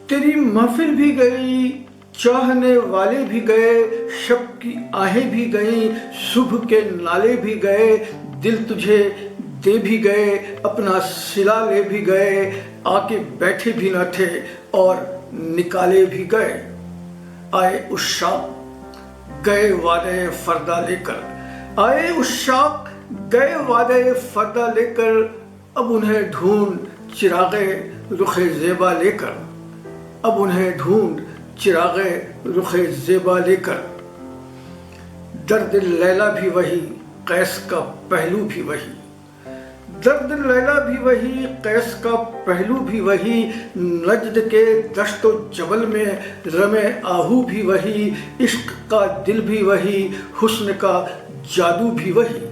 तेरी महफिल भी गई, चाहने वाले भी गए, शब की आहें भी गईं, सुबह के नाले भी गए, दिल तुझे दे भी गए, अपना सिला ले भी गए, आके बैठे भी न थे और निकाले भी गए। आए उस शाम गए वादे फरदा लेकर, आए उस शाम गए वादे फरदा लेकर, अब उन्हें ढूंढ चिरागे रुखे ज़ेबा लेकर, अब उन्हें ढूंढ चिरागे रुखे ज़ेबा लेकर। दर्द लैला भी वही, कैस का पहलू भी वही, दर्द लैला भी वही, कैस का पहलू भी वही, नजद के दश्तो जबल में रमे आहू भी वही, इश्क का दिल भी वही, हुस्न का जादू भी वही,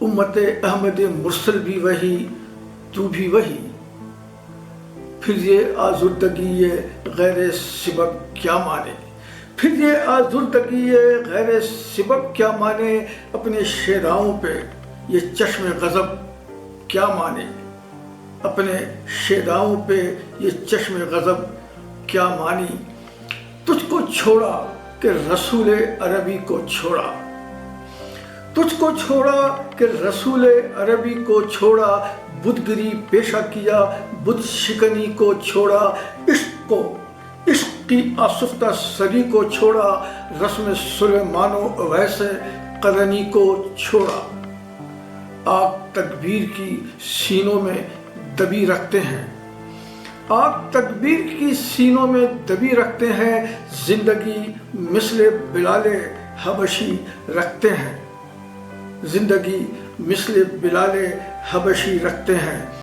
उम्मत अहमद मुरसल भी वही, तू भी वही। फिर ये आज़ुर्दगी ये गैर सिबब क्या माने, फिर ये आज़ुर्दगी ये गैर सिबब क्या माने, अपने शेराओं पे ये चश्मे गज़ब क्या माने, अपने शेराओं पे ये चश्मे गज़ब क्या मानी। तुझको छोड़ा कि रसूल अरबी को छोड़ा, तुझको छोड़ा कि रसूल अरबी को छोड़ा, बुदगिरी पेशा किया, बुत शिकनी को छोड़ा, इश्क की आसुफ्ता सरी को छोड़ा, रस्म सुलेमानो वैसे करनी को छोड़ा। आग तकबीर की सीनों में दबी रखते हैं, आग तकबीर की सीनों में दबी रखते हैं, जिंदगी मिसले बिलाले हबशी रखते हैं, जिंदगी मिसले बिलाले हबशी रखते हैं।